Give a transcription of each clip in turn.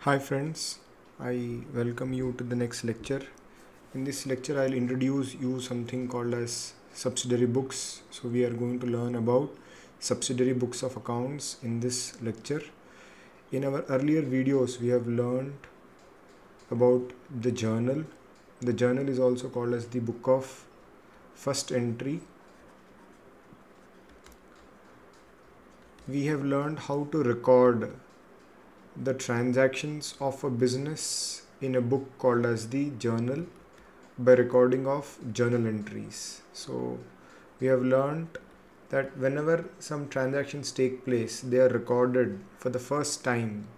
Hi friends, I welcome you to the next lecture. In this lecture I'll introduce you something called as subsidiary books. So we are going to learn about subsidiary books of accounts in this lecture. In our earlier videos we have learned about the journal. The journal is also called as the book of first entry. We have learned how to record the transactions of a business in a book called as the journal by recording of journal entries. So we have learned that whenever some transactions take place, they are recorded for the first time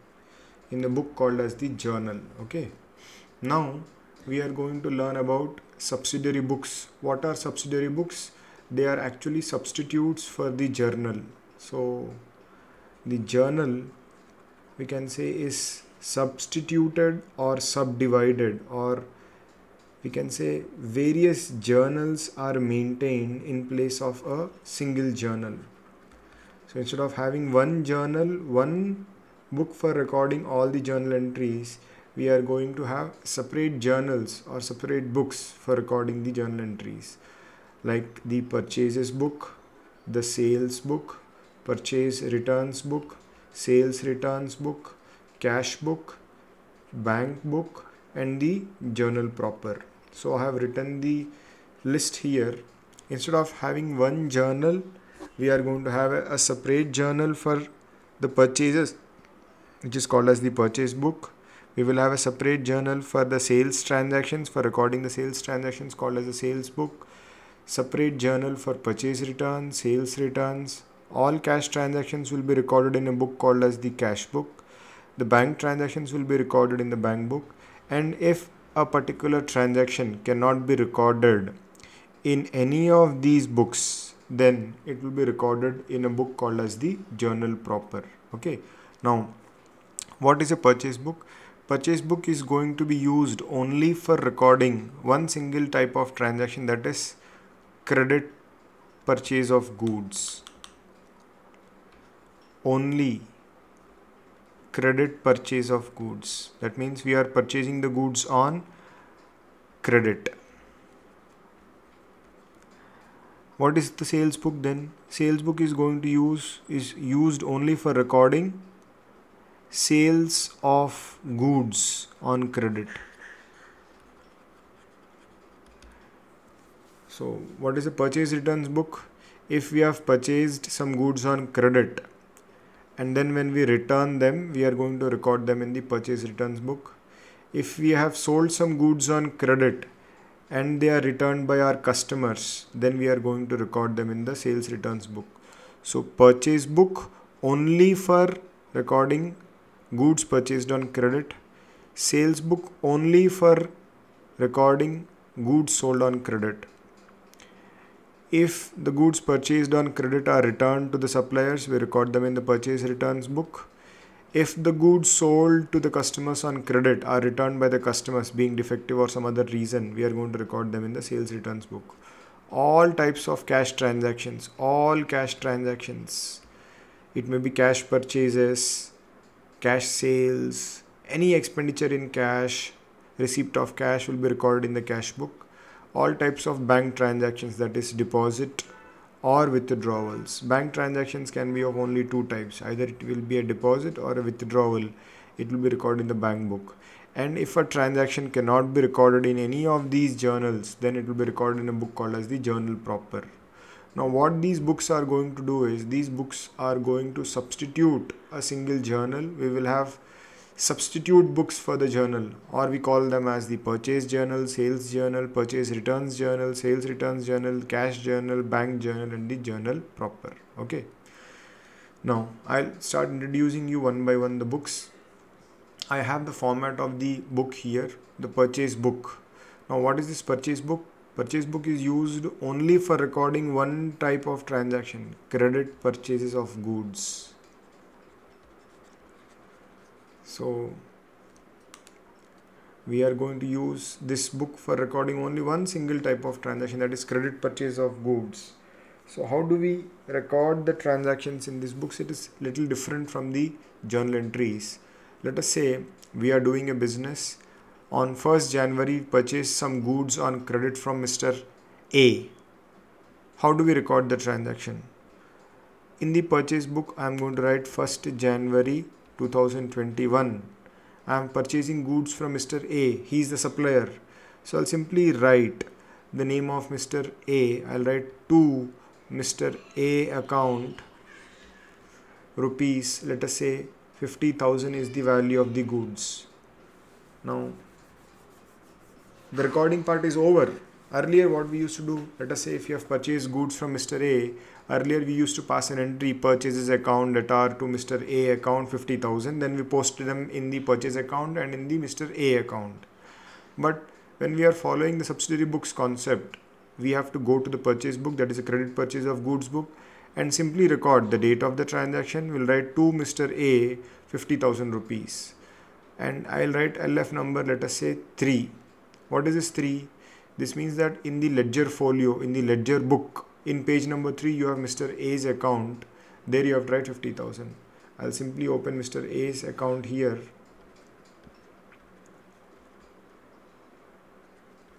in the book called as the journal. Okay, now we are going to learn about subsidiary books. What are subsidiary books? They are actually substitutes for the journal. So the journal, we can say, is substituted or subdivided, or we can say various journals are maintained in place of a single journal. So instead of having one journal, one book for recording all the journal entries, we are going to have separate journals or separate books for recording the journal entries, like the purchases book, the sales book, purchase returns book, sales returns book, cash book, bank book, and the journal proper. So I have written the list here. Instead of having one journal, we are going to have a separate journal for the purchases, which is called as the purchase book. We will have a separate journal for the sales transactions, for recording the sales transactions, called as the sales book. Separate journal for purchase returns, sales returns. All cash transactions will be recorded in a book called as the cash book. The bank transactions will be recorded in the bank book. And if a particular transaction cannot be recorded in any of these books, then it will be recorded in a book called as the journal proper. Okay, now what is a purchase book? Purchase book is going to be used only for recording one single type of transaction, that is credit purchase of goods. Only credit purchase of goods. That means we are purchasing the goods on credit. What is the sales book then? Sales book is used only for recording sales of goods on credit. So what is a purchase returns book? If we have purchased some goods on credit and then when we return them, we are going to record them in the purchase returns book. If we have sold some goods on credit and they are returned by our customers, then we are going to record them in the sales returns book. So purchase book only for recording goods purchased on credit. Sales book only for recording goods sold on credit. If the goods purchased on credit are returned to the suppliers, we record them in the purchase returns book. If the goods sold to the customers on credit are returned by the customers being defective or some other reason, we are going to record them in the sales returns book. All types of cash transactions, it may be cash purchases, cash sales, any expenditure in cash, receipt of cash will be recorded in the cash book. All types of bank transactions, that is deposit or withdrawals. Bank transactions can be of only two types. Either it will be a deposit or a withdrawal. It will be recorded in the bank book. And if a transaction cannot be recorded in any of these journals, then it will be recorded in a book called as the journal proper. Now what these books are going to do is, these books are going to substitute a single journal. We will have substitute books for the journal, or we call them as the purchase journal, sales journal, purchase returns journal, sales returns journal, cash journal, bank journal, and the journal proper. Okay, now I'll start introducing you one by one the books. I have the format of the book here, the purchase book. Now what is this purchase book? Purchase book is used only for recording one type of transaction, credit purchases of goods. So we are going to use this book for recording only one single type of transaction, that is credit purchase of goods. So how do we record the transactions in these books? It is little different from the journal entries. Let us say we are doing a business. On 1st January, purchase some goods on credit from Mr. A. How do we record the transaction? In the purchase book, I am going to write 1st January 2021. I am purchasing goods from Mr. A. He is the supplier. So I'll simply write the name of Mr. A. I'll write to Mr. A account rupees, let us say 50,000 is the value of the goods. Now the recording part is over. Earlier what we used to do, let us say if you have purchased goods from Mr. A, earlier we used to pass an entry purchases account debtor to Mr. A account 50,000, then we posted them in the purchase account and in the Mr. A account. But when we are following the subsidiary books concept, we have to go to the purchase book, that is a credit purchase of goods book, and simply record the date of the transaction. We'll write to Mr. A 50,000 rupees, and I'll write LF number, let us say 3. What is this 3? This means that in the ledger folio, in the ledger book, in page number 3, you have Mr. A's account. There you have to write 50,000. I'll simply open Mr. A's account here.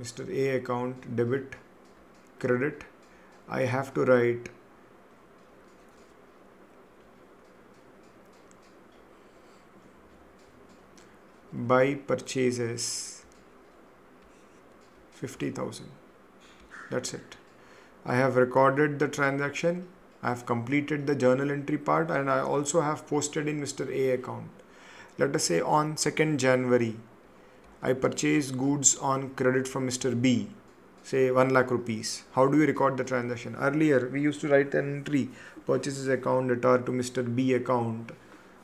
Mr. A account, debit, credit. I have to write buy purchases 50,000. That's it. I have recorded the transaction. I have completed the journal entry part, and I also have posted in Mr. A account. Let us say on 2nd January, I purchased goods on credit from Mr. B, say 1 lakh rupees. How do we record the transaction? Earlier, we used to write an entry, purchases account debtor to Mr. B account,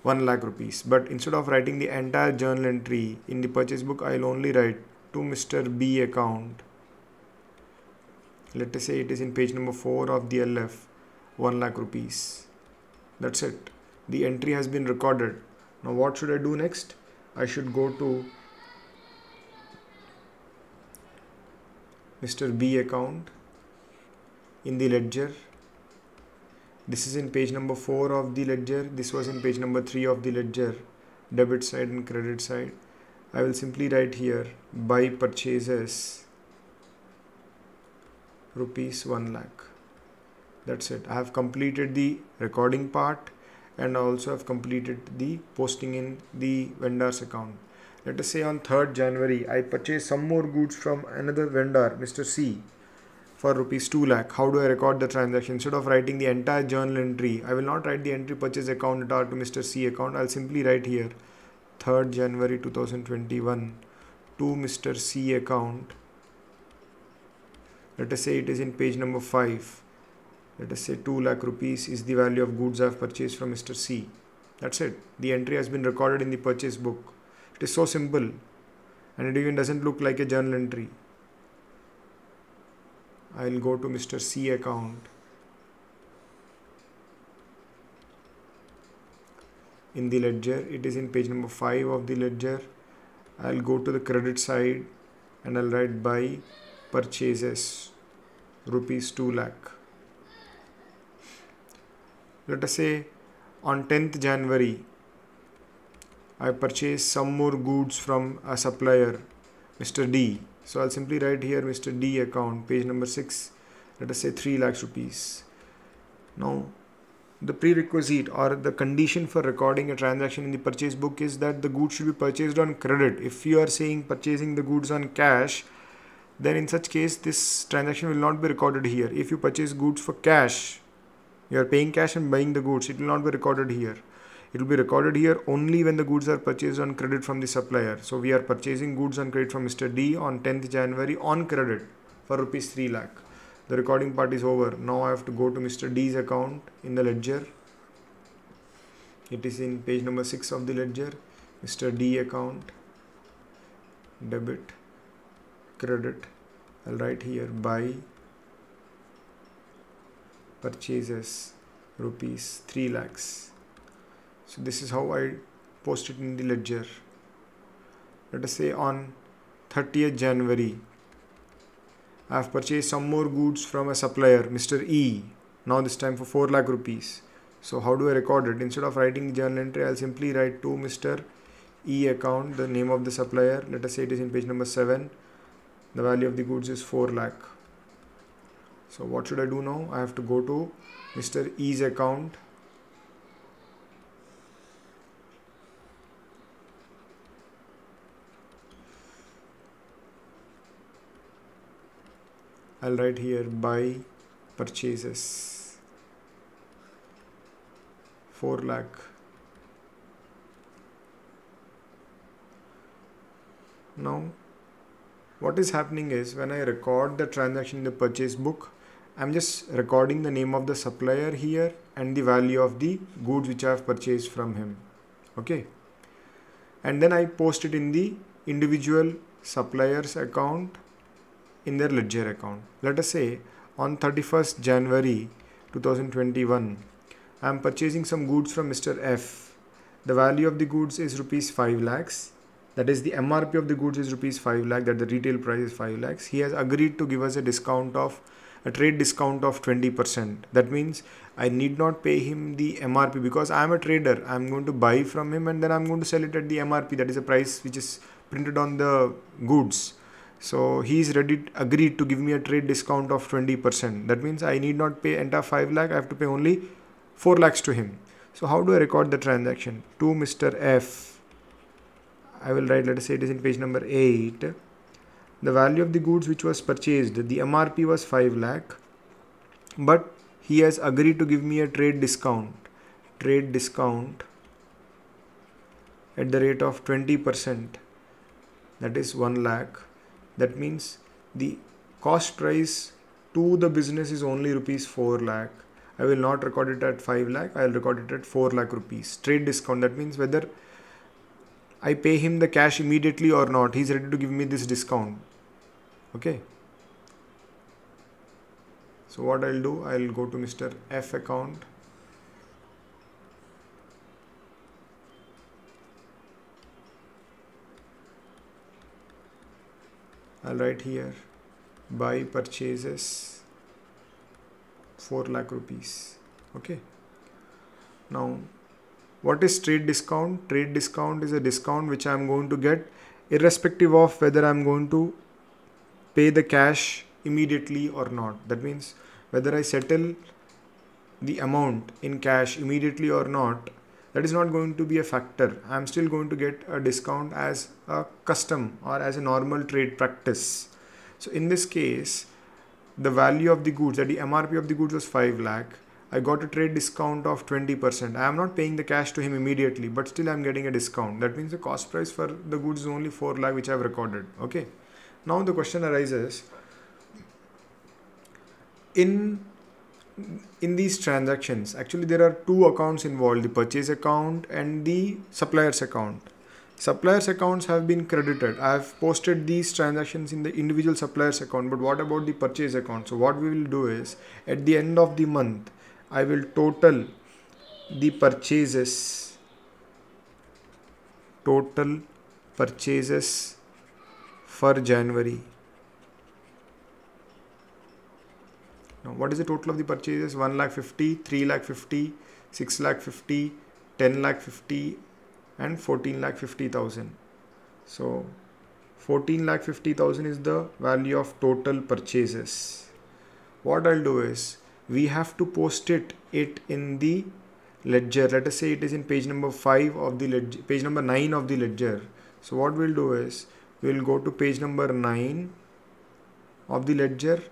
1 lakh rupees. But instead of writing the entire journal entry in the purchase book, I will only write to Mr. B account. Let us say it is in page number 4 of the LF, 1 lakh rupees. That's it. The entry has been recorded. Now what should I do next? I should go to Mr. B account in the ledger. This is in page number 4 of the ledger. This was in page number 3 of the ledger, debit side and credit side. I will simply write here buy purchases rupees 1 lakh. That's it. I have completed the recording part, and I also have completed the posting in the vendor's account. Let us say on 3rd January, I purchased some more goods from another vendor, Mr. C, for rupees 2 lakh. How do I record the transaction? Instead of writing the entire journal entry, I will not write the entry purchase account debtor to Mr. C account. I'll simply write here 3rd January 2021 to Mr. C account. Let us say it is in page number 5. Let us say 2 lakh rupees is the value of goods I have purchased from Mr. C. That's it. The entry has been recorded in the purchase book. It is so simple, and it even doesn't look like a journal entry. I will go to Mr. C account. In the ledger, it is in page number 5 of the ledger. I will go to the credit side and I will write buy purchases rupees 2 lakh. Let us say on 10th January, I purchased some more goods from a supplier, Mr. D. So I'll simply write here Mr. D account, page number 6. Let us say 3 lakhs rupees. Now, the prerequisite or the condition for recording a transaction in the purchase book is that the goods should be purchased on credit. If you are saying purchasing the goods on cash, then in such case this transaction will not be recorded here. If you purchase goods for cash, you are paying cash and buying the goods, it will not be recorded here. It will be recorded here only when the goods are purchased on credit from the supplier. So we are purchasing goods on credit from Mr. D on 10th January on credit for rupees 3 lakh. The recording part is over. Now I have to go to Mr. D's account in the ledger. It is in page number 6 of the ledger. Mr. D account, debit, credit. I'll write here buy purchases rupees 3 lakhs. So this is how I post it in the ledger. Let us say on 30th January, I have purchased some more goods from a supplier, Mr. E. Now this time for 4 lakh rupees. So how do I record it? Instead of writing the journal entry, I'll simply write to Mr. E account, the name of the supplier, let us say it is in page number 7. The value of the goods is 4 lakh. So what should I do now? I have to go to Mr. E's account. I'll write here buy purchases 4 lakh. Now what is happening is when I record the transaction in the purchase book, I'm just recording the name of the supplier here and the value of the goods which I have purchased from him. Okay. And then I post it in the individual suppliers account in their ledger account. Let us say on 31st January 2021, I am purchasing some goods from Mr. F. The value of the goods is rupees 5 lakhs. That is, the MRP of the goods is rupees 5 lakh, that the retail price is 5 lakhs. He has agreed to give us a trade discount of 20%. That means I need not pay him the MRP because I am a trader. I am going to buy from him and then I am going to sell it at the MRP, that is a price which is printed on the goods. So he is agreed to give me a trade discount of 20%. That means I need not pay entire 5 lakh. I have to pay only 4 lakhs to him. So how do I record the transaction? To Mr. F, I will write, let us say it is in page number 8. The value of the goods which was purchased, the MRP was 5 lakh, but he has agreed to give me a trade discount at the rate of 20%, that is 1 lakh. That means the cost price to the business is only rupees 4 lakh. I will not record it at 5 lakh, I will record it at 4 lakh rupees. Trade discount, that means whether I pay him the cash immediately or not, he is ready to give me this discount. Okay. So what I'll do, I'll go to Mr. F account. I'll write here buy purchases 4 lakh rupees. Okay. Now what is trade discount? Trade discount is a discount which I am going to get irrespective of whether I am going to pay the cash immediately or not. That means whether I settle the amount in cash immediately or not, that is not going to be a factor. I am still going to get a discount as a custom or as a normal trade practice. So in this case, the value of the goods, that the MRP of the goods was 5 lakh. I got a trade discount of 20%. I am not paying the cash to him immediately, but still I am getting a discount. That means the cost price for the goods is only 4 lakh which I have recorded. Okay. Now the question arises, in these transactions, actually there are two accounts involved, the purchase account and the suppliers account. Suppliers accounts have been credited. I have posted these transactions in the individual suppliers account, but what about the purchase account? So what we will do is, at the end of the month, I will total the purchases for January. Now, what is the total of the purchases? 1 lakh 50, 3 lakh 50, 6 lakh 50, 10 lakh 50 and 14 lakh 50,000. So 14 lakh 50,000 is the value of total purchases. What I'll do is, we have to post it in the ledger. Let us say it is in page number 5 of the ledger, page number 9 of the ledger. So what we'll do is, we'll go to page number 9 of the ledger.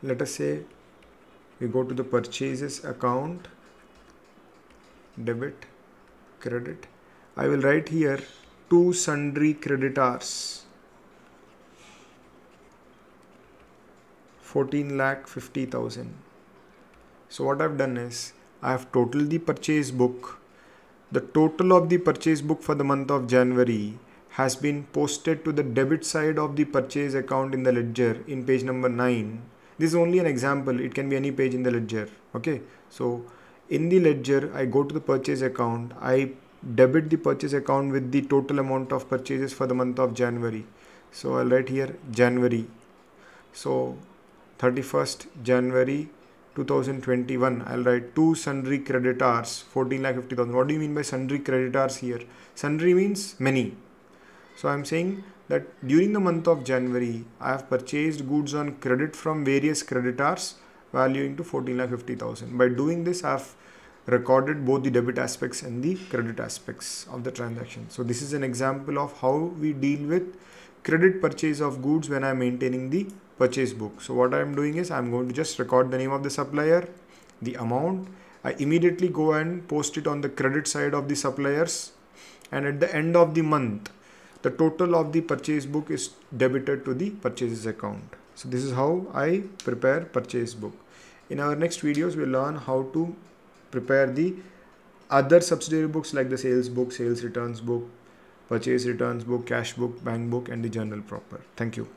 Let us say we go to the purchases account, debit, credit. I will write here to sundry creditors, 14 lakh 50,000. So what I've done is, I have totaled the purchase book. The total of the purchase book for the month of January has been posted to the debit side of the purchase account in the ledger in page number 9. This is only an example. It can be any page in the ledger. Okay. So in the ledger, I go to the purchase account. I debit the purchase account with the total amount of purchases for the month of January. So I'll write here January. So 31st January 2021, I'll write two sundry creditors, 14,50,000. What do you mean by sundry creditors here? Sundry means many. So I'm saying that during the month of January, I have purchased goods on credit from various creditors valuing to 14,50,000. By doing this, I have recorded both the debit aspects and the credit aspects of the transaction. So this is an example of how we deal with credit purchase of goods when I'm maintaining the purchase book. So what I'm doing is I'm going to just record the name of the supplier, the amount. I immediately go and post it on the credit side of the suppliers, and at the end of the month, the total of the purchase book is debited to the purchases account. So this is how I prepare purchase book. In our next videos, we'll learn how to prepare the other subsidiary books like the sales book, sales returns book, purchase returns book, cash book, bank book, and the journal proper. Thank you.